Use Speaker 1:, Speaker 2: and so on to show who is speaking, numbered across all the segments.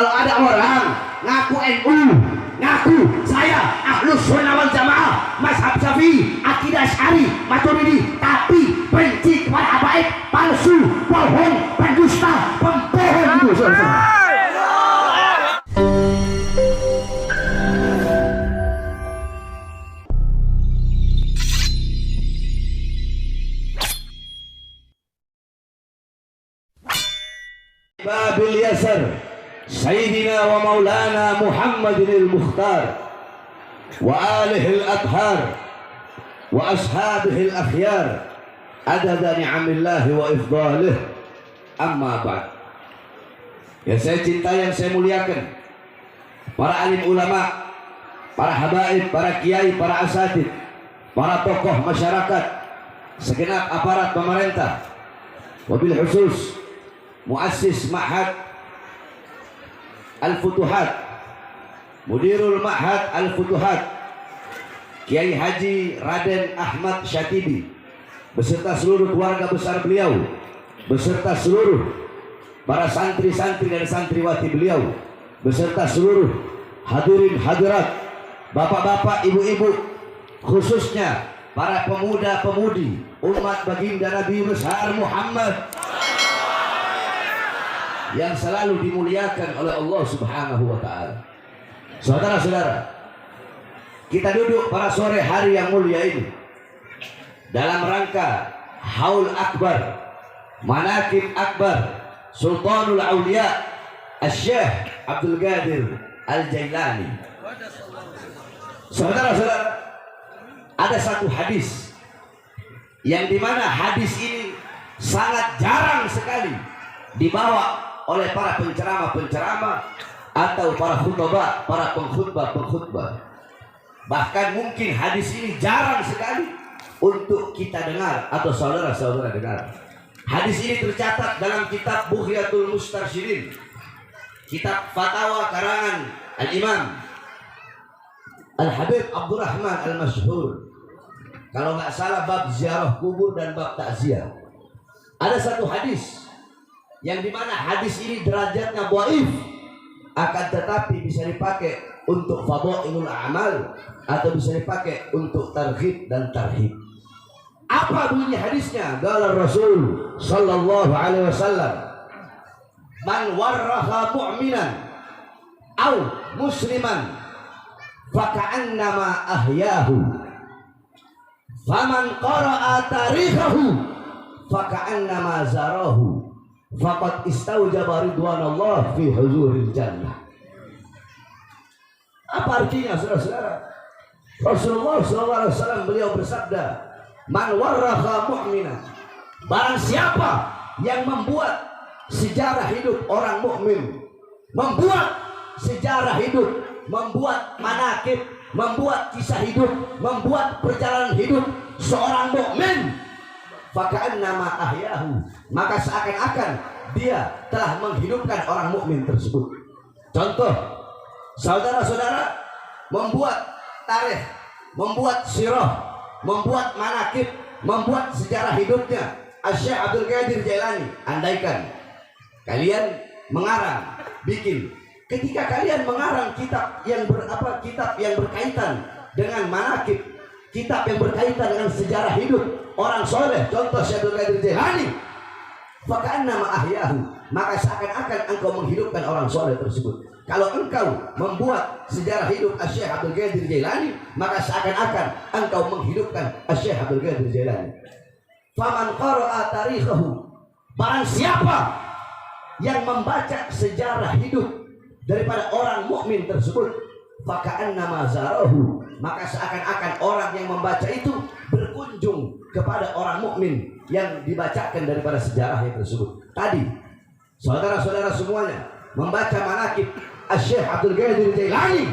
Speaker 1: Kalau ada orang ngaku NU, ngaku saya Ahlus Sunnah wal Jamaah, mazhab Syafi'i, akidah Asy'ari, Maturidi, tapi benci kepada habaib, palsu, bohong, pendusta, pembohong itu. Babil Yasar Sayyidina wa Maulana Muhammadin al-Mukhtar wa alihi al-athhar wa ashabihi al-akhyar adada ni'amillahi wa ifdalih, amma ba'd. Yang saya cintai, yang saya muliakan, para alim ulama, para habaib, para kiai, para asatid, para tokoh masyarakat, segenap aparat pemerintah, wabil khusus muassis Ma'had Al-Futuhat, Mudirul Ma'had Al-Futuhat, Kiai Haji Raden Ahmad Syatibi, beserta seluruh keluarga besar beliau, beserta seluruh para santri-santri dan santriwati beliau, beserta seluruh hadirin hadirat, bapak-bapak, ibu-ibu, khususnya para pemuda-pemudi umat baginda Nabi besar Muhammad yang selalu dimuliakan oleh Allah Subhanahu wa ta'ala. Saudara-saudara, kita duduk pada sore hari yang mulia ini dalam rangka Haul Akbar, Manaqib Akbar Sultanul Aulia Asy-Syaikh Abdul Qadir Al-Jailani. Saudara-saudara, ada satu hadis yang dimana hadis ini sangat jarang sekali dibawa oleh para penceramah-penceramah atau para khutbah, para pengkhutbah. Bahkan mungkin hadis ini jarang sekali untuk kita dengar atau saudara-saudara dengar. Hadis ini tercatat dalam kitab Bughyatul Mustarsyidin, kitab fatwa karangan Al-Imam Al-Habib Abdurrahman Al-Masyhur. Kalau nggak salah bab ziarah kubur dan bab takziah. Ada satu hadis yang dimana hadis ini derajatnya dhaif, akan tetapi bisa dipakai untuk fadhailul a'mal atau bisa dipakai untuk targhib dan tarhib. Apa bunyi hadisnya? Qala Rasul sallallahu alaihi wasallam, man warraha mu'minan aw musliman faka'annama ahyahu, faman qara'a tarikhahu faka'annama zarahu, faqad istaujaba ridwanallah fi huzuril jannah. Apa artinya, saudara-saudara? Rasulullah SAW beliau bersabda, man warraha mu'mina, barang siapa yang membuat sejarah hidup orang mukmin, membuat sejarah hidup, membuat manaqib, membuat kisah hidup, membuat perjalanan hidup seorang mukmin, faka'annama ahyahu, maka seakan-akan dia telah menghidupkan orang mukmin tersebut. Contoh, saudara-saudara membuat tarikh, membuat sirah, membuat manaqib, membuat sejarah hidupnya Asy-Syaikh Abdul Qadir Jailani. Andaikan kalian mengarang, bikin, ketika kalian mengarang kitab yang berkaitan dengan manaqib, kitab yang berkaitan dengan sejarah hidup orang soleh, contoh Syekh Abdul Qadir Jailani, faka'annama ahyahu, maka seakan-akan engkau menghidupkan orang soleh tersebut. Kalau engkau membuat sejarah hidup Syekh Abdul Qadir Jailani, maka seakan-akan engkau menghidupkan Syekh Abdul Qadir Jailani. Faman qara'a tarikhahu, barang siapa yang membaca sejarah hidup daripada orang mukmin tersebut, faka'annama zarahu, maka seakan-akan orang yang membaca itu berkunjung kepada orang mukmin yang dibacakan daripada sejarah tersebut. Tadi saudara-saudara semuanya membaca manaqib Syekh Abdul Qadir Jailani,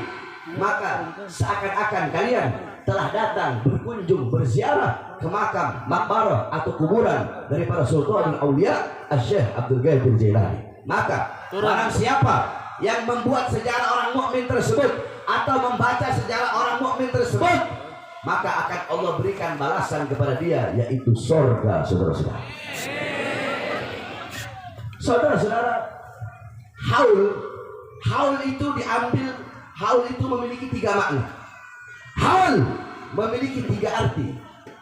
Speaker 1: maka seakan-akan kalian telah datang berkunjung berziarah ke makam, makbarah atau kuburan daripada Sultanul Aulia Syekh Abdul Qadir Jailani. Maka barang siapa yang membuat sejarah orang mukmin tersebut atau membaca sejarah orang mukmin tersebut, maka akan Allah berikan balasan kepada dia, yaitu surga. Saudara-saudara, saudara-saudara, haul Haul itu diambil, haul itu memiliki 3 makna. Haul memiliki 3 arti.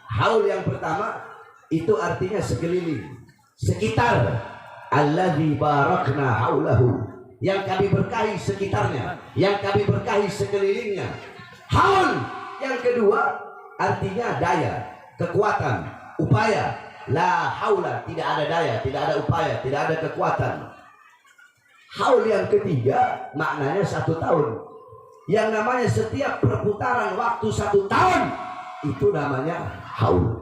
Speaker 1: Haul yang pertama itu artinya sekeliling, sekitar. Alladzi barakna haulahu, yang kami berkahi sekitarnya, yang kami berkahi sekelilingnya. Haul yang kedua artinya daya, kekuatan, upaya. La haula, tidak ada daya, tidak ada upaya, tidak ada kekuatan. Haul yang ketiga maknanya 1 tahun. Yang namanya setiap perputaran waktu 1 tahun itu namanya haul.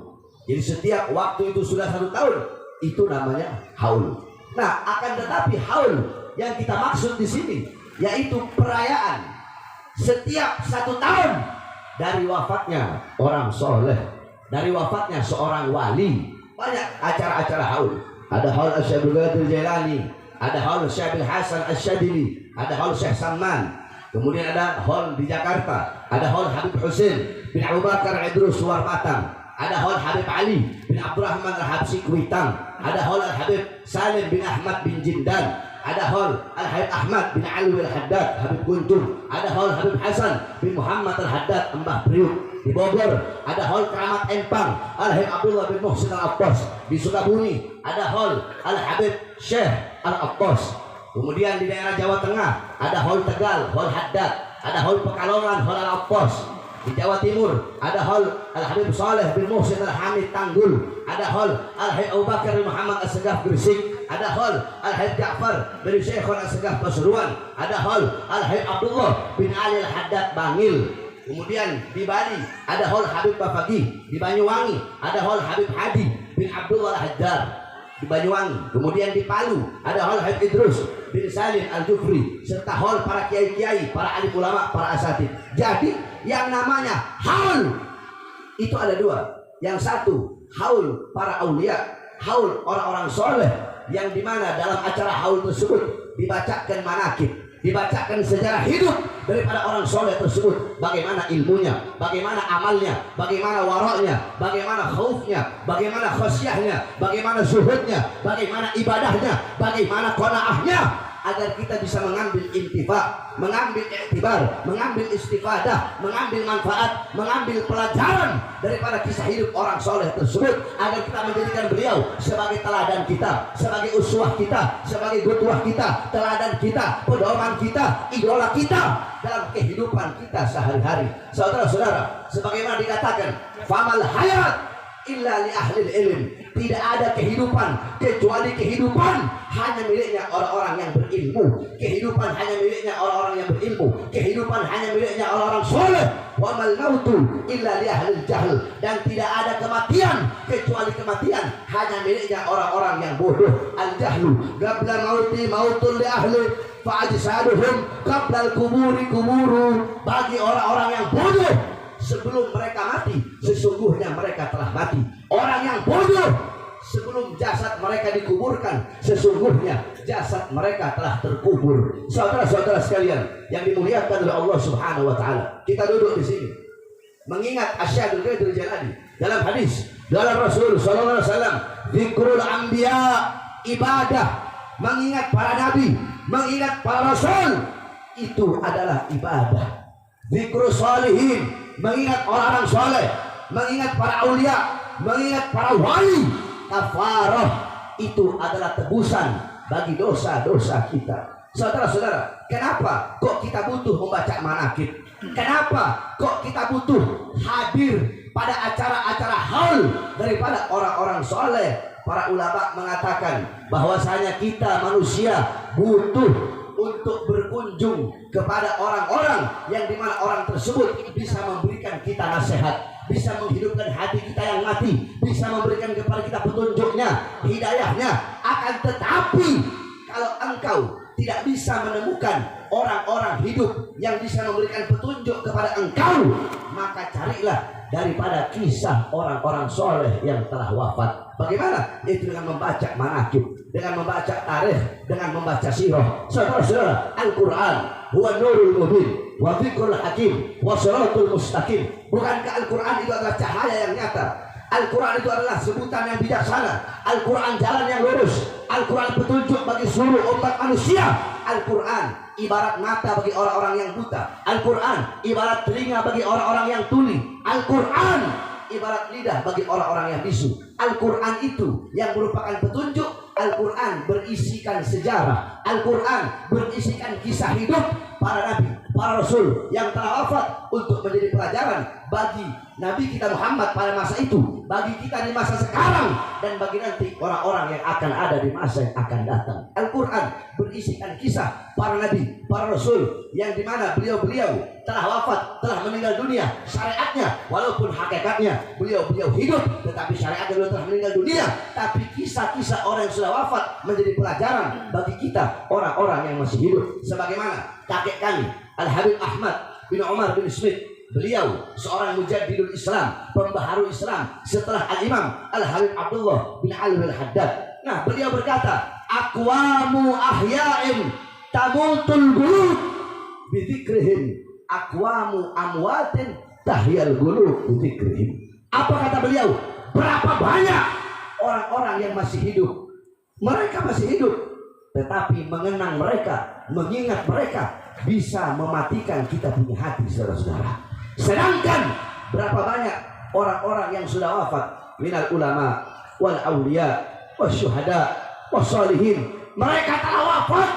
Speaker 1: Jadi setiap waktu itu sudah 1 tahun, itu namanya haul. Nah, akan tetapi haul yang kita maksud di sini yaitu perayaan setiap 1 tahun dari wafatnya orang soleh, dari wafatnya seorang wali. Banyak acara-acara haul. Ada haul Syekh Abdul Qadir Jailani, ada haul Syekh Hasan Asyadili, ada haul Syekh Salman. Kemudian ada haul di Jakarta, ada haul Habib Husain bin Abu Bakar Idrus Suwarpatang, ada haul Habib Ali bin Abdurrahman Al-Habsi Kuitang, ada haul Al-Habib Salim bin Ahmad bin Jindan, ada haul Al-Habib Ahmad bin Alwi Al-Haddad Habib Guntur, ada haul Habib Hasan bin Muhammad Al-Haddad Mbah Priuk. Di Bogor ada haul Keramat Empang Al-Habib Abdullah bin Muhsin Al-Abbas. Di Sukabumi ada haul Al-Habib Syekh Al-Abbas. Kemudian di daerah Jawa Tengah ada haul Tegal, haul Haddad, ada haul Pekalongan, haul Al-Abbas. Di Jawa Timur ada haul Al-Habib Saleh bin Muhsin Al-Hamid Tanggul, ada haul Al-Habib Abu Bakar bin Muhammad As-Segaf Gresik, ada haul Al-Habib Ja'far bin Syekh As-Segaf Pasuruan, ada haul Al-Habib Abdullah bin Ali Al-Haddad Bangil. Kemudian di Bali ada haul Habib Bafagi, di Banyuwangi ada haul Habib Hadi bin Abdullah Al-Haddad di Banyuwangi. Kemudian di Palu ada haul Habib Idrus bin Salim Al-Jufri serta haul para kiai-kiai, para alim ulama, para asatid. Jadi yang namanya haul itu ada 2. Yang satu haul para aulia, haul orang-orang soleh, yang dimana dalam acara haul tersebut dibacakan manakib, dibacakan sejarah hidup daripada orang soleh tersebut, bagaimana ilmunya, bagaimana amalnya, bagaimana waraknya, bagaimana khaufnya, bagaimana khasyahnya, bagaimana zuhudnya, bagaimana ibadahnya, bagaimana qanaahnya, agar kita bisa mengambil intifa, mengambil iktibar, mengambil istifadah, mengambil manfaat, mengambil pelajaran daripada kisah hidup orang soleh tersebut, agar kita menjadikan beliau sebagai teladan kita, sebagai uswah kita, sebagai qudwah kita, teladan kita, pedoman kita, idola kita dalam kehidupan kita sehari-hari. Saudara-saudara, sebagaimana dikatakan, famal hayat illa li ahlil ilm, tidak ada kehidupan kecuali kehidupan hanya miliknya orang-orang yang berilmu, kehidupan hanya miliknya orang-orang yang berilmu, kehidupan hanya miliknya orang-orang soleh. Wa mal mautu illa li ahlil jahl, dan tidak ada kematian kecuali kematian hanya miliknya orang-orang yang bodoh. Al jahlu qabla mauti mautun li ahli fa'ajsaduhum qabla al kuburi kuburu, bagi orang-orang yang bodoh sebelum mereka mati, sesungguhnya mereka telah mati. Orang yang bodoh sebelum jasad mereka dikuburkan, sesungguhnya jasad mereka telah terkubur. Saudara-saudara sekalian yang dimuliakan oleh Allah Subhanahu wa taala, kita duduk di sini mengingat Syekh Abdul Qadir Jailani dalam hadis dalam Rasul sallallahu alaihi wasallam, zikrul anbiya ibadah, mengingat para nabi, mengingat para rasul itu adalah ibadah. Zikrul salihin, mengingat orang-orang soleh, mengingat para aulia, mengingat para wali, kafarah, itu adalah tebusan bagi dosa-dosa kita. Saudara-saudara, kenapa kok kita butuh membaca manakib? Kenapa kok kita butuh hadir pada acara-acara haul daripada orang-orang soleh? Para ulama mengatakan bahwasanya kita manusia butuh untuk berkunjung kepada orang-orang yang dimana orang tersebut bisa memberikan kita nasihat, bisa menghidupkan hati kita yang mati, bisa memberikan kepada kita petunjuknya, hidayahnya. Akan tetapi kalau engkau tidak bisa menemukan orang-orang hidup yang bisa memberikan petunjuk kepada engkau, maka carilah daripada kisah orang-orang soleh yang telah wafat. Bagaimana? Itu dengan membaca manakib, dengan membaca tarikh, dengan membaca sirah. Saudara-saudara, Al-Quran huwa nurul mubin wa dzikrul hakim wa siratul mustaqim. Bukankah Al-Quran itu adalah cahaya yang nyata, Al-Quran itu adalah sebutan yang bijaksana. Al-Quran jalan yang lurus. Al-Quran petunjuk bagi seluruh umat manusia. Al-Quran ibarat mata bagi orang-orang yang buta. Al-Quran ibarat telinga bagi orang-orang yang tuli. Al-Quran ibarat lidah bagi orang-orang yang bisu. Al-Quran itu yang merupakan petunjuk. Al-Quran berisikan sejarah. Al-Quran berisikan kisah hidup para nabi, para rasul yang telah wafat untuk menjadi pelajaran bagi Nabi kita Muhammad pada masa itu, bagi kita di masa sekarang, dan bagi nanti orang-orang yang akan ada di masa yang akan datang. Al-Quran berisikan kisah para nabi, para rasul yang dimana beliau-beliau telah wafat, telah meninggal dunia. Syariatnya walaupun hakikatnya beliau-beliau hidup, tetapi syariatnya beliau telah meninggal dunia. Tapi kisah-kisah orang yang sudah wafat menjadi pelajaran bagi kita orang-orang yang masih hidup. Sebagaimana kakek kami Al-Habib Ahmad bin Umar bin Smith, beliau seorang mujaddidul Islam, pembaharu Islam setelah Al-Imam Al-Habib Abdullah bin Ali Al-Haddad. Nah, beliau berkata, aqwamu ahya'in tamutul qulub bidzikrihim, aqwamu amwatin tahyal qulub bidzikrihim. Apa kata beliau? Berapa banyak orang-orang yang masih hidup, mereka masih hidup, tetapi mengenang mereka, mengingat mereka bisa mematikan kita punya hati, saudara-saudara. Sedangkan berapa banyak orang-orang yang sudah wafat minal ulama wal auliya wasyuhada wassalihin, mereka telah wafat,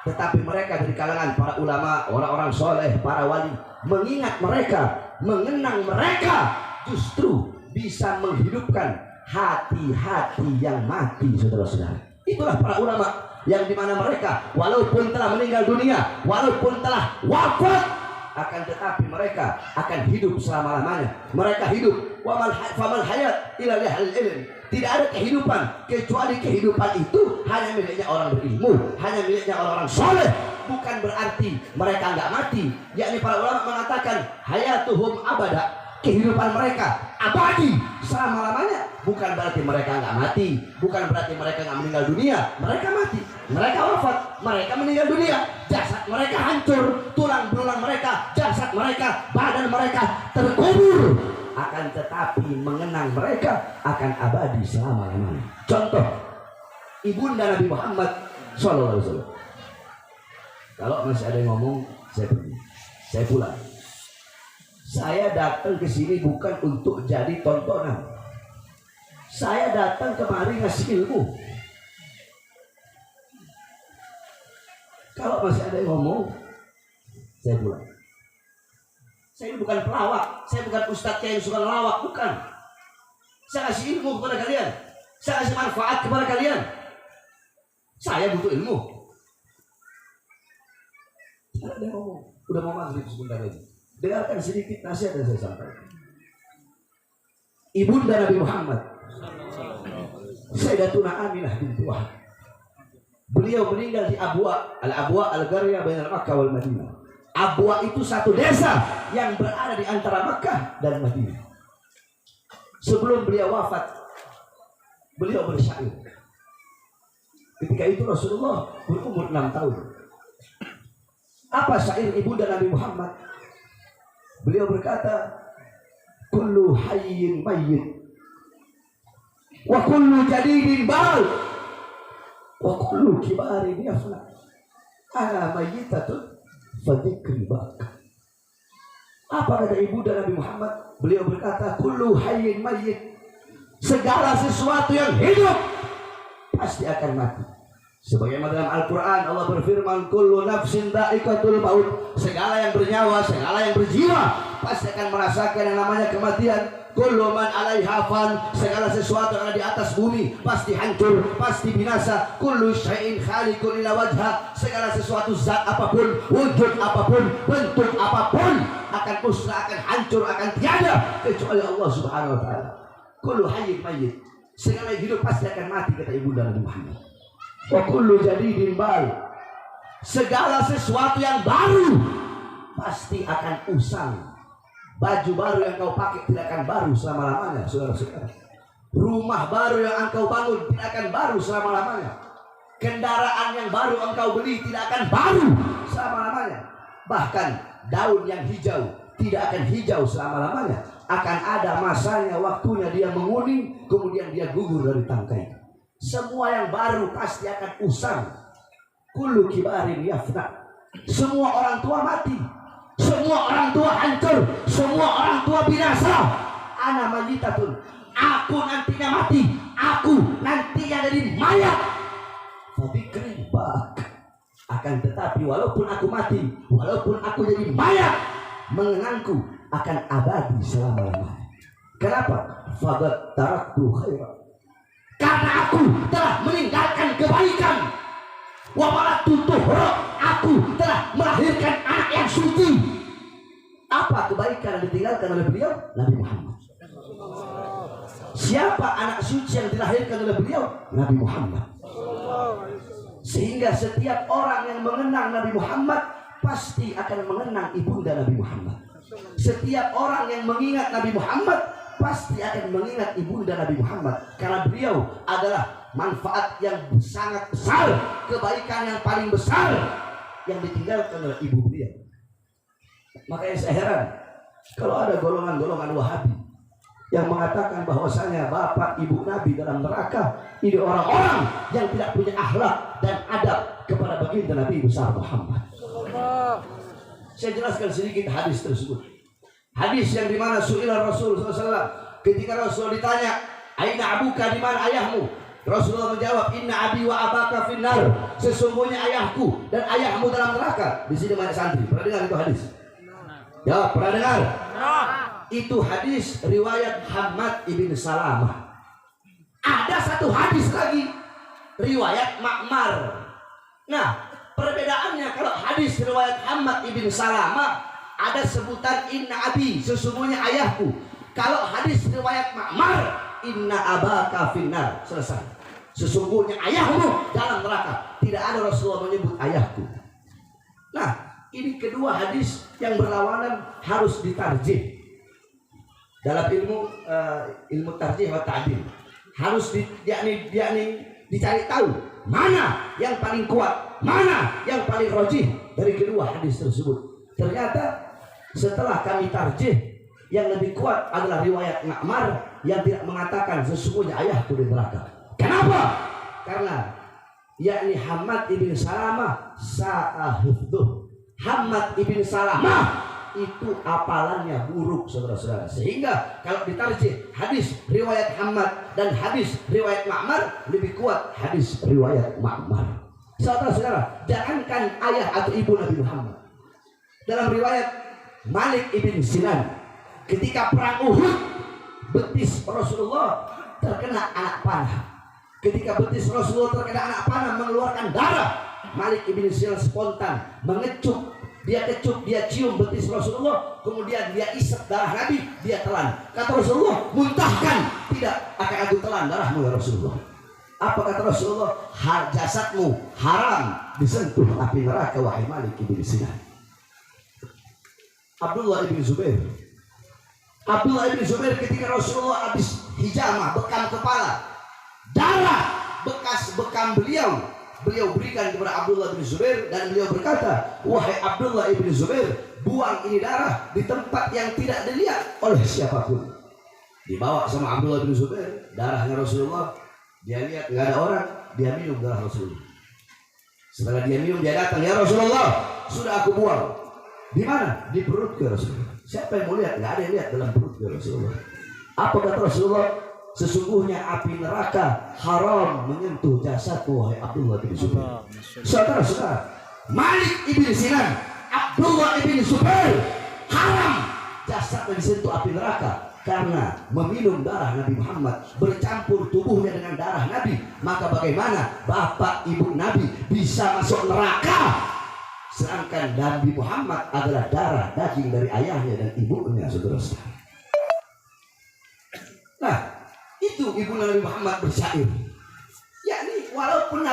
Speaker 1: tetapi mereka dari kalangan para ulama, orang-orang soleh, para wali, mengingat mereka, mengenang mereka, justru bisa menghidupkan hati-hati yang mati, saudara-saudara. Itulah para ulama yang dimana mereka walaupun telah meninggal dunia, walaupun telah wafat, akan tetapi mereka akan hidup selama-lamanya. Mereka hidup. Famal hayat illa lihal ilm. Tidak ada kehidupan kecuali kehidupan itu hanya miliknya orang berilmu, hanya miliknya orang-orang soleh. Bukan berarti mereka enggak mati. Yakni para ulama mengatakan hayatuhum abada, kehidupan mereka abadi selama-lamanya. Bukan berarti mereka enggak mati, bukan berarti mereka enggak meninggal dunia. Mereka mati, mereka wafat, mereka meninggal dunia. Jasad mereka hancur, tulang belulang mereka, jasad mereka, badan mereka terkubur. Akan tetapi mengenang mereka akan abadi selama-lamanya. Contoh, ibunda Nabi Muhammad SAW. Kalau masih ada yang ngomong, saya pergi, saya pulang. Saya datang ke sini bukan untuk jadi tontonan. Saya datang kemari ngasih ilmu. Kalau masih ada yang ngomong, saya pulang. Saya ini bukan pelawak, saya bukan ustadz yang suka ngelawak, bukan. Saya kasih ilmu kepada kalian, saya kasih manfaat kepada kalian. Saya butuh ilmu. Ada yang ngomong, udah mau maghrib sebentar lagi. Dengarkan sedikit nasihat yang saya sampaikan. Ibunda Nabi Muhammad, Sayyidatuna Aminah binti Wahab, beliau meninggal di Abwa, Al-Abwa Al-Qarya bainal Makkah wal Madinah. Abwa itu satu desa yang berada di antara Makkah dan Madinah. Sebelum beliau wafat, beliau bersyair. Ketika itu Rasulullah berumur 6 tahun. Apa syair ibunda Nabi Muhammad? Beliau berkata, kullu hayyin mayyit wa kullu jadidin bal wa kullu kibarin yafna ana mayyitatun fadzikri bak. Apa kata ibunda Nabi Muhammad? Beliau berkata, kullu hayyin mayyit, segala sesuatu yang hidup pasti akan mati. Sebagaimana dalam Al-Quran Allah berfirman, kullu nafsin dha'iqatul maut, segala yang bernyawa, segala yang berjiwa pasti akan merasakan yang namanya kematian. Kullu man 'alaiha fan, segala sesuatu yang ada di atas bumi pasti hancur, pasti binasa. Kullu syai'in khaliqun illa wajha, segala sesuatu zat apapun, wujud apapun, bentuk apapun akan musnah, akan hancur, akan tiada kecuali Allah Subhanahu wa taala. Kullu hayyin mayyit, segala yang hidup pasti akan mati, kata ibunda Nabi Muhammad. Wa kullu jadidin bal, segala sesuatu yang baru pasti akan usang. Baju baru yang kau pakai tidak akan baru selama-lamanya, saudara-saudara. Rumah baru yang engkau bangun tidak akan baru selama-lamanya. Kendaraan yang baru engkau beli tidak akan baru selama-lamanya. Bahkan daun yang hijau tidak akan hijau selama-lamanya. Akan ada masanya, waktunya dia menguning, kemudian dia gugur dari tangkai. Semua yang baru pasti akan usang. Kullu kibarin yafna. Semua orang tua mati, semua orang tua hancur, semua orang tua binasa. Ana mayitatun, aku nantinya mati, aku nantinya jadi mayat. Fabikri bak. Akan tetapi walaupun aku mati, walaupun aku jadi mayat, mengenangku akan abadi selama-lamanya. Kenapa? Faqad taraktu khairan. Karena aku telah meninggalkan kebaikan. Wa walatu tuhra, aku telah melahirkan anak yang suci. Apa kebaikan yang ditinggalkan oleh beliau? Nabi Muhammad. Siapa anak suci yang dilahirkan oleh beliau? Nabi Muhammad. Sehingga setiap orang yang mengenang Nabi Muhammad pasti akan mengenang ibunda Nabi Muhammad. Setiap orang yang mengingat Nabi Muhammad pasti akan mengingat ibunda Nabi Muhammad, karena beliau adalah manfaat yang sangat besar, kebaikan yang paling besar yang ditinggalkan oleh ibu beliau. Makanya saya heran kalau ada golongan-golongan Wahabi yang mengatakan bahwasanya bapak ibu Nabi dalam neraka. Ini orang-orang yang tidak punya akhlak dan adab kepada baginda Nabi besar Muhammad. Saya jelaskan sedikit hadis tersebut. Hadis yang dimana su'ilah Rasul SAW, ketika Rasul ditanya, aina abuka, di mana ayahmu? Rasulullah menjawab, inna abi wa abaka finnar. Sesungguhnya ayahku dan ayahmu dalam neraka. Di sini banyak santri pernah dengar itu hadis? Ya, pernah dengar? Itu hadis riwayat Hammad ibn Salamah. Ada satu hadis lagi riwayat Ma'mar. Nah, perbedaannya kalau hadis riwayat Hammad ibn Salamah ada sebutan inna abi, sesungguhnya ayahku. Kalau hadis riwayat Ma'mar, inna abaka finnar, selesai. Sesungguhnya ayahmu dalam neraka. Tidak ada Rasulullah menyebut ayahku. Nah, ini kedua hadis yang berlawanan harus ditarjih. Dalam ilmu tarjih wa ta'dil harus dicari tahu mana yang paling kuat, mana yang paling rajih dari kedua hadis tersebut. Ternyata setelah kami tarjih, yang lebih kuat adalah riwayat Ma'mar yang tidak mengatakan sesungguhnya ayahku di neraka. Kenapa? Karena yakni Hammad ibn Salamah sa'ahifduh. Hammad ibn Salamah itu apalannya buruk, saudara-saudara. Sehingga kalau ditarjih hadis riwayat Hammad dan hadis riwayat Ma'mar, lebih kuat hadis riwayat Ma'mar. Saudara-saudara, jangankan ayah atau ibu Nabi Muhammad. Dalam riwayat Malik ibn Sinan, ketika perang Uhud, betis Rasulullah terkena anak panah. Ketika betis Rasulullah terkena anak panah mengeluarkan darah, Malik ibn Sinan spontan mengecup. Dia kecup, dia cium betis Rasulullah, kemudian dia isap darah Nabi, dia telan. Kata Rasulullah, muntahkan. Tidak, akan aku telan darahmu ya Rasulullah. Apa kata Rasulullah? Jasadmu haram disentuh api neraka, wahai Malik ibn Sinan. Abdullah ibn Zubair ketika Rasulullah habis hijamah, bekam kepala, darah bekas bekam beliau berikan kepada Abdullah bin Zubair, dan beliau berkata, wahai Abdullah bin Zubair, buang ini darah di tempat yang tidak dilihat oleh siapapun. Dibawa sama Abdullah bin Zubair darahnya Rasulullah, dia lihat nggak ada orang, dia minum darah Rasulullah. Setelah dia minum, dia datang, ya Rasulullah, sudah aku buang. Di mana? Di perut ke Rasulullah. Siapa yang mau lihat? Nggak ada yang lihat dalam perut ke Rasulullah. Apa kata Rasulullah? Sesungguhnya api neraka haram menyentuh jasadmu, wahai Abdullah bin Zubair. Saudara-saudara, Malik ibn Sinan, Abdullah ibn Zubair, haram jasadnya disentuh api neraka karena meminum darah Nabi Muhammad, bercampur tubuhnya dengan darah Nabi. Maka bagaimana bapak ibu Nabi bisa masuk neraka, sedangkan Nabi Muhammad adalah darah daging dari ayahnya dan ibunya, saudara-saudara. Nah, itu ibu Nabi Muhammad bersyair, yakni walaupun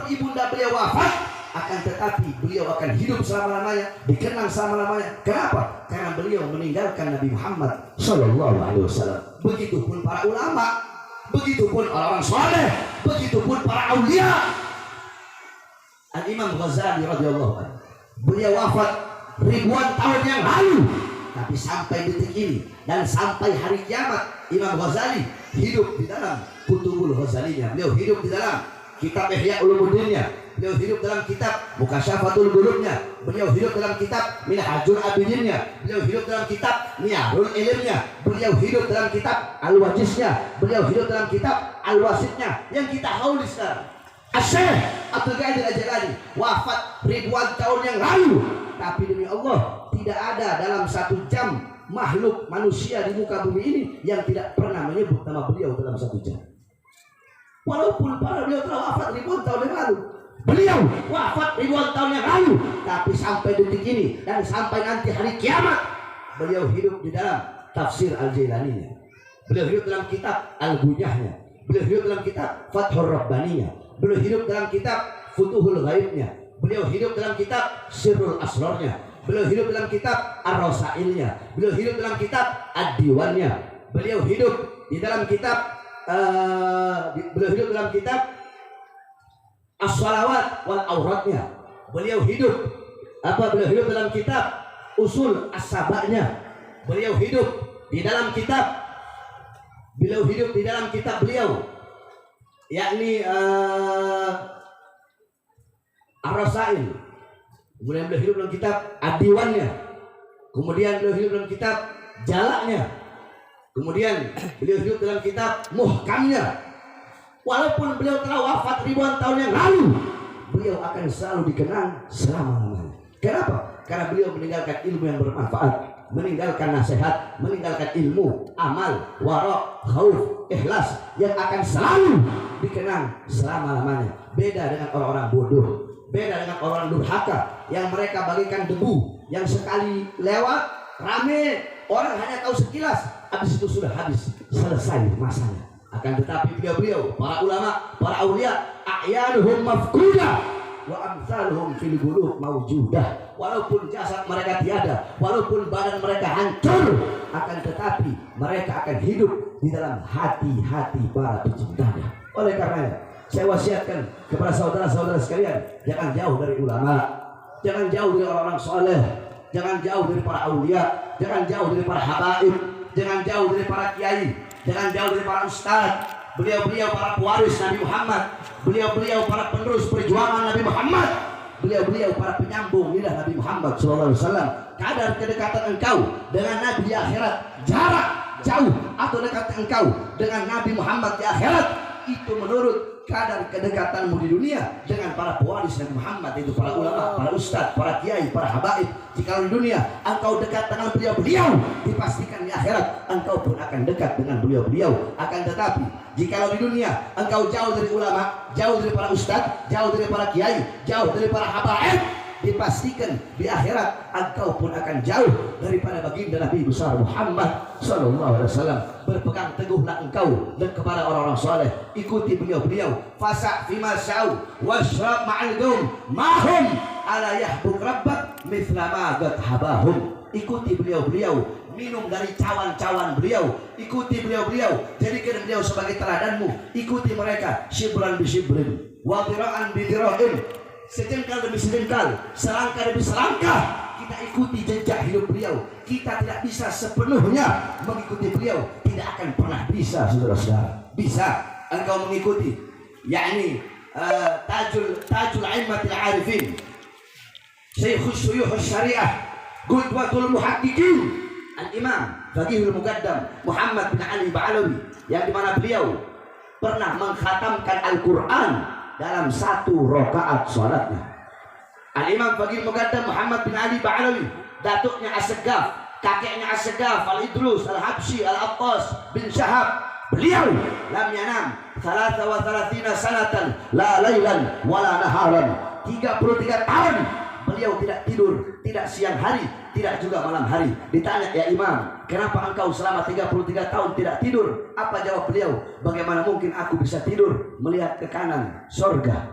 Speaker 1: ibunda beliau wafat, akan tetapi beliau akan hidup selama-lamanya, dikenang selama-lamanya. Kenapa? Karena beliau meninggalkan Nabi Muhammad Sallallahu Alaihi Wasallam. Begitupun para ulama, begitupun orang-orang soleh, begitupun para aulia. Al-Imam Ghazali radhiyallahu anhu, beliau wafat ribuan tahun yang lalu, tapi sampai detik ini dan sampai hari kiamat Imam Ghazali hidup di dalam Kutubul Ghazalinya, beliau hidup di dalam kitab Ihya Ulumuddinnya, beliau hidup dalam kitab Mukasyafatul Qulubnya, beliau hidup dalam kitab Minhajul Abidinnya, beliau hidup dalam kitab Miyarul Ilmnya, beliau hidup dalam kitab Al-Wajiznya, beliau hidup dalam kitab Al-Wasitnya yang kita hauli sekarang. Asy-Syaikh Abdul Qadir Al-Jilani wafat ribuan tahun yang lalu, tapi demi Allah tidak ada dalam 1 jam makhluk manusia di muka bumi ini yang tidak pernah menyebut nama beliau dalam 1 jam. Walaupun para beliau telah wafat ribuan tahun yang lalu, beliau wafat ribuan tahun yang lalu, tapi sampai detik ini dan sampai nanti hari kiamat beliau hidup di dalam tafsir Al-Jailaninya, beliau hidup dalam kitab Al-Bunyahnya, beliau hidup dalam kitab Fathur Rabbaninya, beliau hidup dalam kitab Futuhul Ghaibnya, beliau hidup dalam kitab Sirrul Asrarnya, beliau hidup dalam kitab Ar-Rasailnya, beliau hidup dalam kitab Ad-Diwannya, beliau hidup di dalam kitab beliau hidup dalam kitab As-Salawat wal Auratnya, beliau hidup dalam kitab Usul As-Saba'nya, beliau hidup di dalam kitab beliau yakni Ar-Rasail, kemudian beliau hidup dalam kitab Ad-Diwannya, kemudian beliau hidup dalam kitab Jalaknya, kemudian beliau hidup dalam kitab Muhkamnya. Walaupun beliau telah wafat ribuan tahun yang lalu, beliau akan selalu dikenang selama-lamanya. Kenapa? Karena beliau meninggalkan ilmu yang bermanfaat, meninggalkan nasihat, meninggalkan ilmu, amal, wara, khauf, ikhlas yang akan selalu dikenang selama-lamanya. Beda dengan orang-orang bodoh, beda dengan orang durhaka yang mereka bagikan debu yang sekali lewat rame, orang hanya tahu sekilas, habis itu sudah habis, selesai masanya. Akan tetapi beliau, para ulama, para aulia, a'yanuhum mafqudah wa amsaluhum fil qulub mawjudah. Walaupun jasad mereka tiada, walaupun badan mereka hancur, akan tetapi mereka akan hidup di dalam hati-hati para pecintanya. Oleh karenanya, saya wasiatkan kepada saudara-saudara sekalian, jangan jauh dari ulama, jangan jauh dari orang-orang soleh, jangan jauh dari para aulia, jangan jauh dari para habaib, jangan jauh dari para kiai, jangan jauh dari para ustaz, beliau-beliau para pewaris Nabi Muhammad, beliau-beliau para penerus perjuangan Nabi Muhammad, beliau-beliau para penyambung lidah Nabi Muhammad SAW. Kadar kedekatan engkau dengan Nabi di akhirat, jarak jauh atau dekat engkau dengan Nabi Muhammad di akhirat, itu menurut kadar kedekatanmu di dunia dengan para pewaris Nabi Muhammad, itu para ulama, para ustadz, para kiai, para habaib. Jika di dunia engkau dekat dengan beliau-beliau, dipastikan di akhirat engkau pun akan dekat dengan beliau-beliau. Akan tetapi jika di dunia engkau jauh dari ulama, jauh dari para ustadz, jauh dari para kiai, jauh dari para habaib, dipastikan di akhirat engkau pun akan jauh daripada baginda Nabi besar Muhammad SAW. Berpegang teguhlah engkau dan kepada orang-orang soleh, ikuti beliau-beliau. Fasa' fima sya'u washrab ma'al-dum mahum ala yahbuk rabbak mithla ma habahum. Ikuti beliau-beliau, minum dari cawan-cawan beliau, ikuti beliau-beliau, jadikan beliau sebagai teladanmu, ikuti mereka shibran bi shibrin wa dira'an bi dira'in, sejengkal demi sejengkal, selangkah demi selangkah. Kita ikuti jejak hidup beliau. Kita tidak bisa sepenuhnya mengikuti beliau, tidak akan pernah bisa, saudara-saudara. Bisa engkau mengikuti, yakni tajul aimmatil arifin, Syekhus Syuyuhus Syariah, Qudwatul Muhaqqiqin, Al-Imam Faqihul Muqaddam Muhammad bin Ali Ba'alawi, yang dimana beliau pernah mengkhatamkan Al-Quran dalam 1 rakaat salatnya. Al-Imam Faqihul Muqaddam Muhammad bin Ali Ba'alawi, datuknya As-Segaf, kakeknya As-Segaf, Al-Idrus, Al-Habsyi, Al-Aqqas bin Syahab. Beliau lam yanam 33 sanatan la lailan wala naharan. 33 tahun beliau tidak tidur, tidak siang hari, tidak juga malam hari. Ditanya, ya Imam, kenapa engkau selama 33 tahun tidak tidur? Apa jawab beliau? Bagaimana mungkin aku bisa tidur melihat ke kanan surga,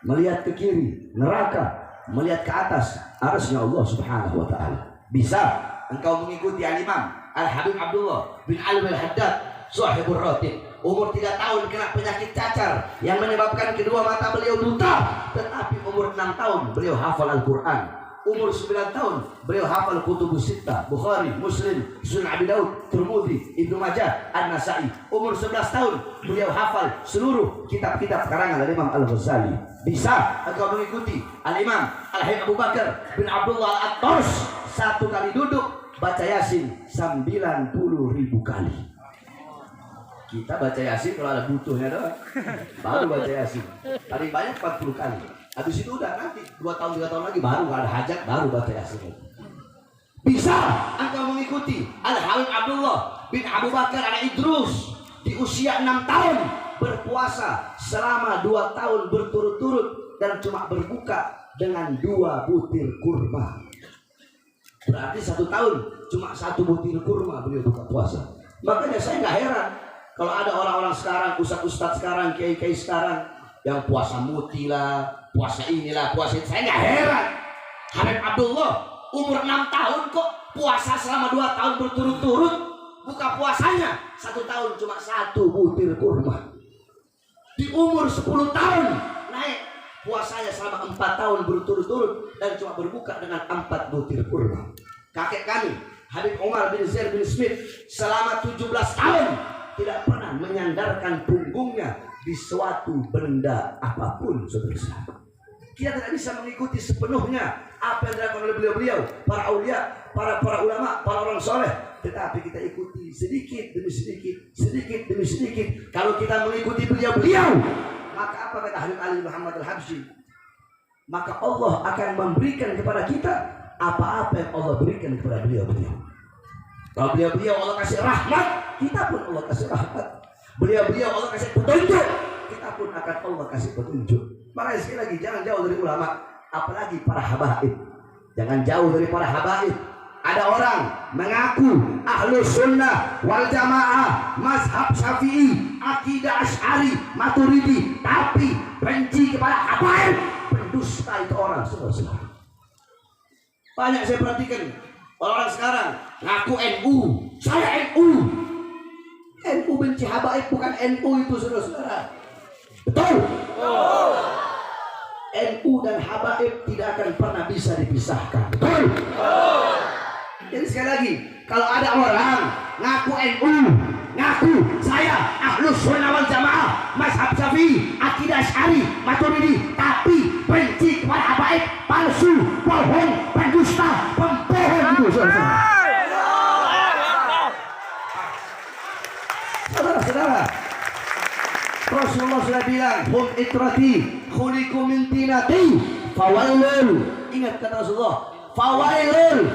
Speaker 1: melihat ke kiri neraka, melihat ke atas arasnya Allah Subhanahu wa ta'ala. Bisa engkau mengikuti Al-Imam Al-Habib Abdullah bin Ali Al-Haddad Sahibur Ratib, umur 3 tahun kena penyakit cacar yang menyebabkan kedua mata beliau buta, tetapi umur 6 tahun beliau hafal Al-Quran. umur 9 tahun beliau hafal kutubus sittah, Bukhari, Muslim, Sunan Abi Daud, Tirmidzi, Ibnu Majah, An-Nasa'i. Umur 11 tahun beliau hafal seluruh kitab-kitab karangan Imam Al-Ghazali. Bisa engkau mengikuti Al-Imam Al-Habib Abu Bakar bin Abdullah Al-Attas, satu kali duduk baca Yasin 90.000 kali. Kita baca Yasin kalau ada butuhnya doang, baru baca Yasin. Paling banyak 40 kali. Habis itu udah, nanti 2 tahun 3 tahun lagi baru nggak ada hajat, baru baca Yasin. Bisa engkau mengikuti Al-Habib Abdullah bin Abu Bakar Al-Idrus di usia 6 tahun berpuasa selama 2 tahun berturut-turut dan cuma berbuka dengan 2 butir kurma. Berarti 1 tahun cuma 1 butir kurma beliau buka puasa. Makanya saya nggak heran kalau ada orang-orang sekarang, ustadz sekarang, kiai-kiai sekarang yang puasa muti lah, puasa inilah, puasa itu. Saya nggak heran. Habib Abdullah umur 6 tahun kok puasa selama 2 tahun berturut-turut. Buka puasanya 1 tahun cuma 1 butir kurma. Di umur 10 tahun naik puasanya selama 4 tahun berturut-turut dan cuma berbuka dengan 4 butir kurma. Kakek kami Habib Umar bin Zaid bin Smith selama 17 tahun tidak pernah menyandarkan punggungnya di suatu benda apapun, saudara. Kita tidak bisa mengikuti sepenuhnya apa yang dilakukan oleh beliau-beliau, para aulia, para ulama, para orang soleh. Tetapi kita ikuti sedikit demi sedikit, sedikit demi sedikit. Kalau kita mengikuti beliau-beliau, maka apa kata Habib Ali Muhammad Al-Habsyi? Maka Allah akan memberikan kepada kita apa-apa yang Allah berikan kepada beliau-beliau. Kalau beliau-beliau Allah kasih rahmat, kita pun Allah kasih rahmat. Beliau-beliau Allah kasih petunjuk, kita pun akan Allah kasih petunjuk. Makanya sekali lagi, jangan jauh dari ulama, apalagi para habaib. Jangan jauh dari para habaib. Ada orang mengaku ahlus sunnah wal jamaah, mazhab syafi'i, akidah asy'ari, maturidi, tapi benci kepada habaib, pendusta itu orang, saudara. Banyak saya perhatikan orang sekarang ngaku NU, saya NU. NU benci habaib, bukan NU itu, saudara-saudara. Betul? NU dan habaib tidak akan pernah bisa dipisahkan. Betul? Jadi sekali lagi, kalau ada orang ngaku NU, ngaku saya ahlus sunnah wal jamaah, mazhab syafi'i, akidah asy'ari, maturidi, tapi benci kepada habaib, palsu, bohong, pendusta, pembohong itu, saudara-saudara. Rasulullah sudah bilang, hum itrati khuliqu min tinati fawailun. Ingat kata Rasulullah, fawailun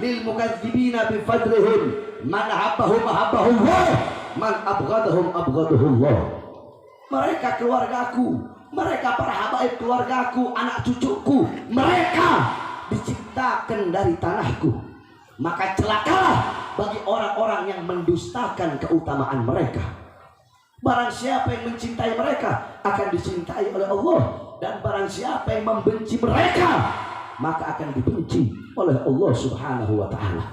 Speaker 1: lil mukadzibina bi fadlihim, man ahabbahum ahabbahullah, man abghadahum abghadahullah. Mereka keluargaku, mereka para habaib keluargaku, anak cucuku, mereka diciptakan dari tanahku. Maka celakalah bagi orang-orang yang mendustakan keutamaan mereka. Barang siapa yang mencintai mereka akan dicintai oleh Allah, dan barang siapa yang membenci mereka maka akan dibenci oleh Allah Subhanahu wa taala.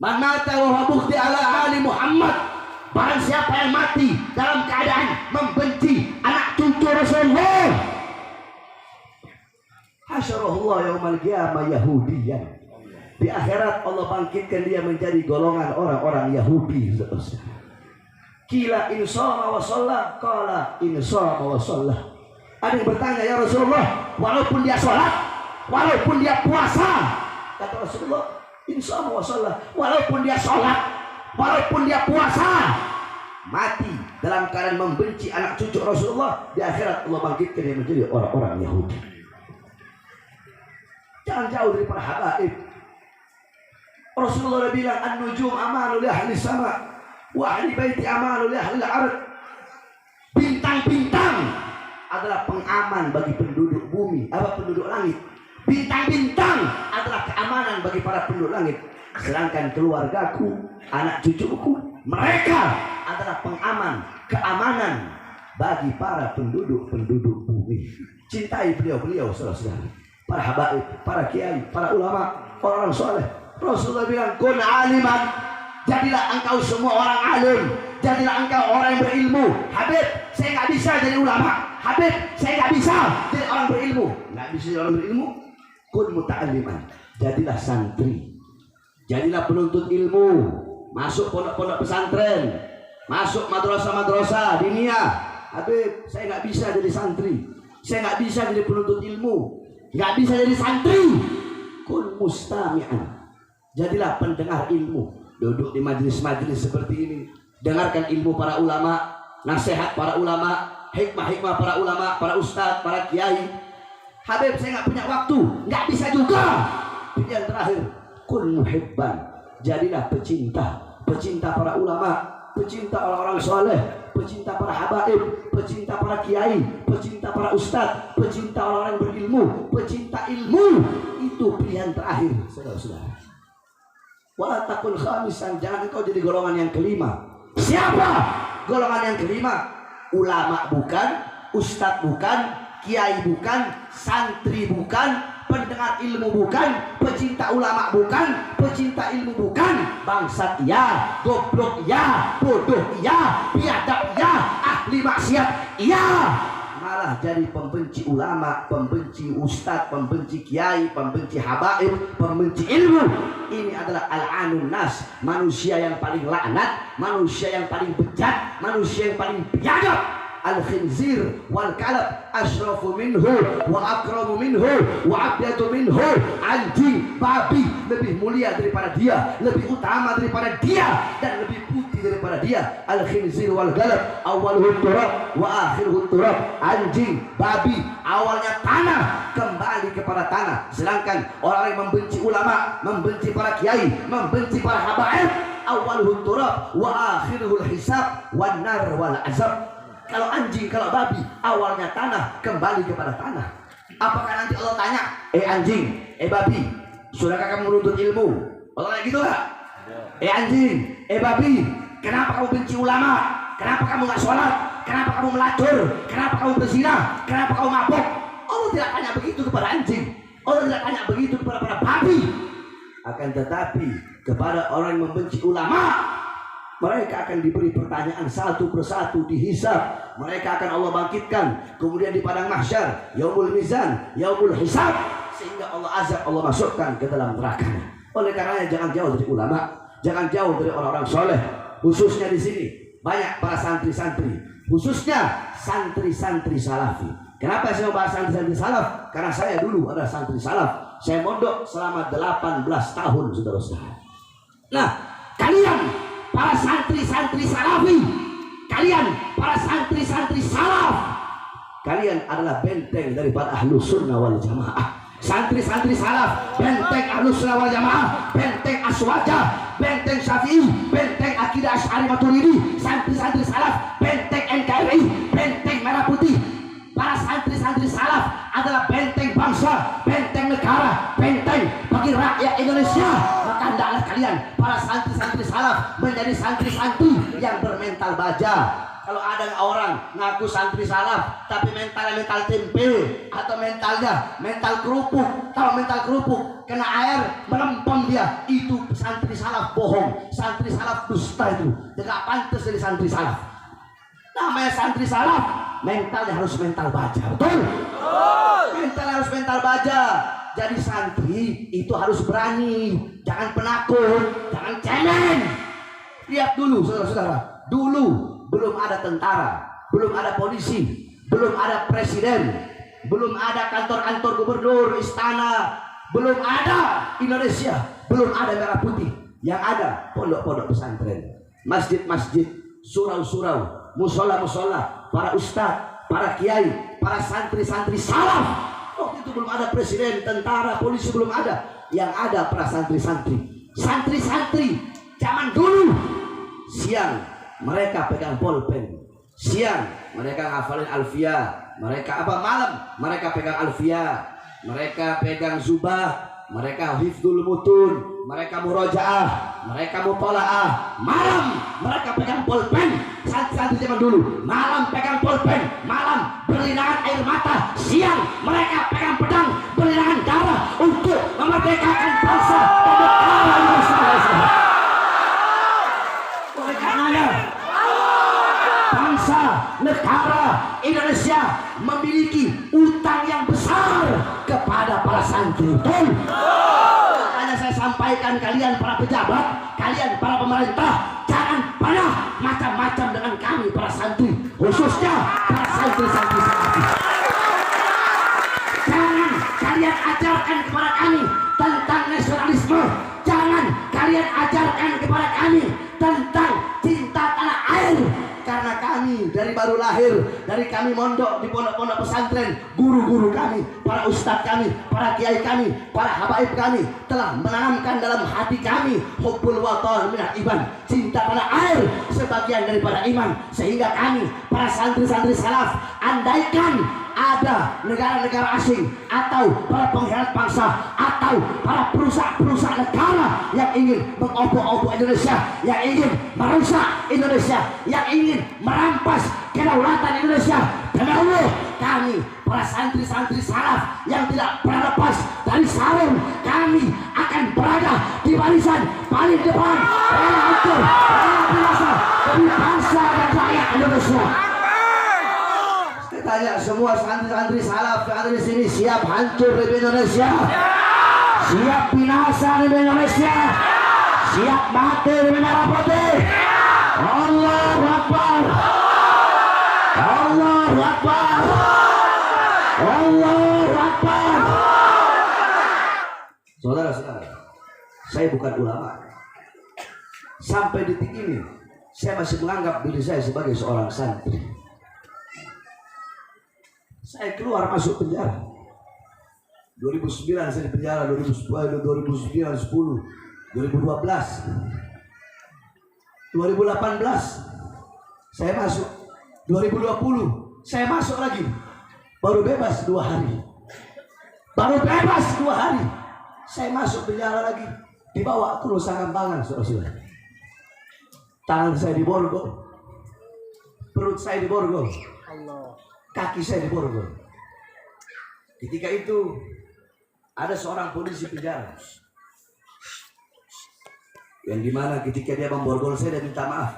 Speaker 1: Man mata wa bughdi ala ali Muhammad, barang siapa yang mati dalam keadaan membenci anak cucu Rasulullah, hasyarahullah yaumal qiyamah yahudiyan. Di akhirat Allah bangkitkan dia menjadi golongan orang-orang Yahudi. Kila insama wa shalla, qala insama wa shalla. Ada yang bertanya, ya Rasulullah, walaupun dia sholat, walaupun dia puasa, kata Rasulullah, insama wa shalla, walaupun dia sholat, walaupun dia puasa, mati dalam keadaan membenci anak cucu Rasulullah, di akhirat Allah bangkitkan dia menjadi orang-orang Yahudi. Jangan jauh dari para habaib. Rasulullah bilang, an-nujum amanul ahli sama wa ahli baiti amanul ahli al-ard. Bintang-bintang adalah pengaman bagi penduduk bumi, penduduk langit. Bintang-bintang adalah keamanan bagi para penduduk langit. Sedangkan keluargaku, anak cucuku, mereka adalah pengaman, keamanan bagi para penduduk-penduduk bumi. Cintai beliau-beliau, saudara-saudara, para habaib, para kiai, para ulama, orang soleh. Rasulullah bilang, kun aliman, jadilah engkau semua orang alim, jadilah engkau orang yang berilmu. Habib, saya nggak bisa jadi ulama. Habib, saya nggak bisa jadi orang berilmu. Nggak bisa jadi orang berilmu. Kun muta'alliman. Jadilah santri. Jadilah penuntut ilmu. Masuk pondok-pondok pesantren. Masuk madrasah-madrasah diniyah. Habib, saya nggak bisa jadi santri. Saya nggak bisa jadi penuntut ilmu. Nggak bisa jadi santri. Kun mustami'an. Jadilah pendengar ilmu. Duduk di majelis-majelis seperti ini. Dengarkan ilmu para ulama. Nasihat para ulama. Hikmah-hikmah para ulama. Para ustadz, para kiai. Habib, saya nggak punya waktu. Nggak bisa juga. Yang terakhir. Kun muhibban. Jadilah pecinta. Pecinta para ulama. Pecinta orang-orang soleh. Pecinta para habaib. Pecinta para kiai. Pecinta para ustadz. Pecinta orang-orang berilmu. Pecinta ilmu. Itu pilihan terakhir, saudara-saudara. Wala takun khamisan. Jangan engkau jadi golongan yang kelima. Siapa golongan yang kelima? Ulama bukan, ustadz bukan, kiai bukan, santri bukan, pendengar ilmu bukan, pecinta ulama bukan, pecinta ilmu bukan, bangsat iya, goblok iya, bodoh iya, biadab iya, ahli maksiat iya. Malah jadi pembenci ulama, pembenci ustadz, pembenci kiai, pembenci habaib, pembenci ilmu. Ini adalah al-anun nas, manusia yang paling laknat, manusia yang paling bejat, manusia yang paling biadab. Al-khinzir wal kalab asyrafu minhu wa akramu minhu wa abyadu minhu. Anjing, babi lebih mulia daripada dia, lebih utama daripada dia, dan lebih putih daripada dia. Al-khinzir wal kalab awwaluhu turab wa akhiruhu turab. Anjing, babi awalnya tanah, kembali kepada tanah. Sedangkan orang yang membenci ulama, membenci para kiai, membenci para habaib, awwaluhu turab wa akhiruhu hisab wan nar wal azab. Kalau anjing, kalau babi, awalnya tanah, kembali kepada tanah. Apakah nanti Allah tanya, anjing, babi, sudahkah kamu menuntut ilmu? Allah kayak gitu gak? Anjing, babi, kenapa kamu benci ulama? Kenapa kamu gak sholat? Kenapa kamu melacur? Kenapa kamu berzina? Kenapa kamu mabuk? Allah tidak tanya begitu kepada anjing. Allah tidak tanya begitu kepada para babi. Akan tetapi kepada orang yang membenci ulama, mereka akan diberi pertanyaan satu persatu, dihisab. Mereka akan Allah bangkitkan, kemudian di padang mahsyar, yaumul mizan, yaumul hisab, sehingga Allah azab, Allah masukkan ke dalam neraka. Oleh karenanya jangan jauh dari ulama, jangan jauh dari orang-orang soleh. Khususnya di sini banyak para santri-santri, khususnya santri-santri salafi. Kenapa saya mau bahas santri-santri salaf? Karena saya dulu adalah santri salaf. Saya mondok selama 18 tahun, saudara-saudara. Nah, kalian para santri-santri salafi, kalian para santri-santri salaf, kalian adalah benteng daripada ahlus sunnah wal jamaah. Santri-santri salaf, benteng ahlus sunnah wal jamaah, benteng aswaja, benteng syafi'i, benteng akidah asy'ari maturidi. Santri-santri salaf, benteng NKRI, benteng merah putih. Para santri-santri salaf adalah benteng bangsa, benteng negara, benteng bagi rakyat Indonesia. Maka hendaklah kalian para santri-santri salaf menjadi santri-santri yang bermental baja. Kalau ada orang ngaku santri salaf tapi mentalnya mental tempe atau mentalnya mental kerupuk, kalau mental kerupuk kena air melempem dia, itu santri salaf bohong, santri salaf dusta, itu tidak pantas jadi santri salaf. Namanya santri salaf, mentalnya harus mental baja, betul? Mental harus mental baja. Jadi santri itu harus berani, jangan penakut, jangan cemen. Lihat dulu saudara-saudara, dulu belum ada tentara, belum ada polisi, belum ada presiden, belum ada kantor-kantor gubernur, istana, belum ada Indonesia, belum ada merah putih. Yang ada pondok-pondok pesantren, masjid-masjid, surau-surau, musola-musola, para ustadz, para kiai, para santri-santri salaf. Waktu itu belum ada presiden, tentara, polisi, belum ada. Yang ada para santri-santri. Santri-santri zaman dulu, siang mereka pegang pulpen, siang mereka ngafalin alfiyah, mereka apa malam mereka pegang alfiyah, mereka pegang zubah, mereka hifdzul mutun, mereka murojaah, mereka mutolaah. Malam mereka pegang pulpen. Santri-santri zaman dulu malam pegang pulpen, malam berlinangan air mata, siang mereka pegang pedang berlinangan darah untuk memerdekakan bangsa dan negara Indonesia. Oleh karenanya bangsa negara Indonesia santri. Betul? Makanya saya sampaikan kalian para pejabat, kalian para pemerintah, jangan pernah macam-macam dengan kami para santri, khususnya para santri-santri salafi. Jangan kalian ajarkan kepada kami tentang nasionalisme. Jangan kalian ajarkan kepada kami tentang cinta tanah air. Karena kami dari baru lahir, dari kami mondok di pondok-pondok pesantren, guru-guru kami, para ustadz kami, para kiai kami, para habaib kami telah menanamkan dalam hati kami hubbul watan minal iman, cinta tanah air sebagian daripada iman. Sehingga kami para santri-santri salaf, andaikan ada negara-negara asing atau para pengkhianat bangsa atau para perusahaan-perusahaan negara yang ingin mengobok-obok Indonesia, yang ingin merusak Indonesia, yang ingin merampas kedaulatan Indonesia, demi Allah kami para santri-santri salaf yang tidak pernah lepas dari sarung, kami akan berada di barisan paling depan, rela hancur, rela binasa demi bangsa dan rakyat Indonesia. Tanya semua santri-santri salaf yang ada di sini, siap hancur di Indonesia, siap binasa di Indonesia, siap mati di merah putih. Allahu Akbar, Allahu Akbar, Allahu Akbar. Saudara-saudara, saya bukan ulama. Sampai detik ini saya masih menganggap diri saya sebagai seorang santri. Saya keluar masuk penjara 2009, saya di penjara 2010, 2009, 10, 2012, 2018 saya masuk, 2020 saya masuk lagi, baru bebas 2 hari, baru bebas 2 hari saya masuk penjara lagi, dibawa ke Nusa Kambangan. Saudara-saudara, tangan saya diborgol, perut saya diborgol, kaki saya diborgol. Ketika itu ada seorang polisi penjara yang dimana ketika dia memborgol saya, dia minta maaf.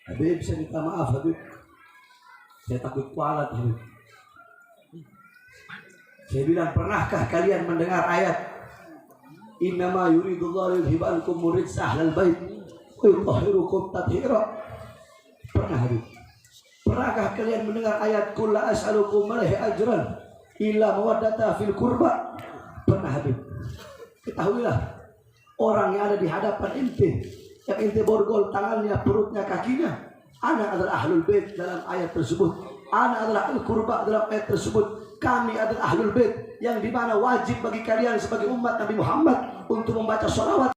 Speaker 1: Habib, saya minta maaf Habib, saya takut kualat Habib. Saya bilang, pernahkah kalian mendengar ayat innama yuridullahu liyudhibankum rijsa ahlal bait wa yutahhirukum tathira? Pernah Habib? Pernahkah kalian mendengar ayat qul la as'alukum alaihi ajran illa mawaddata fil qurba? Pernah Habib? Ketahuilah, orang yang ada di hadapan ente, yang ente borgol tangannya, perutnya, kakinya, ana adalah ahlul bait dalam ayat tersebut. Ana adalah al-qurba dalam ayat tersebut. Kami adalah ahlul bait yang dimana wajib bagi kalian sebagai umat Nabi Muhammad untuk membaca sholawat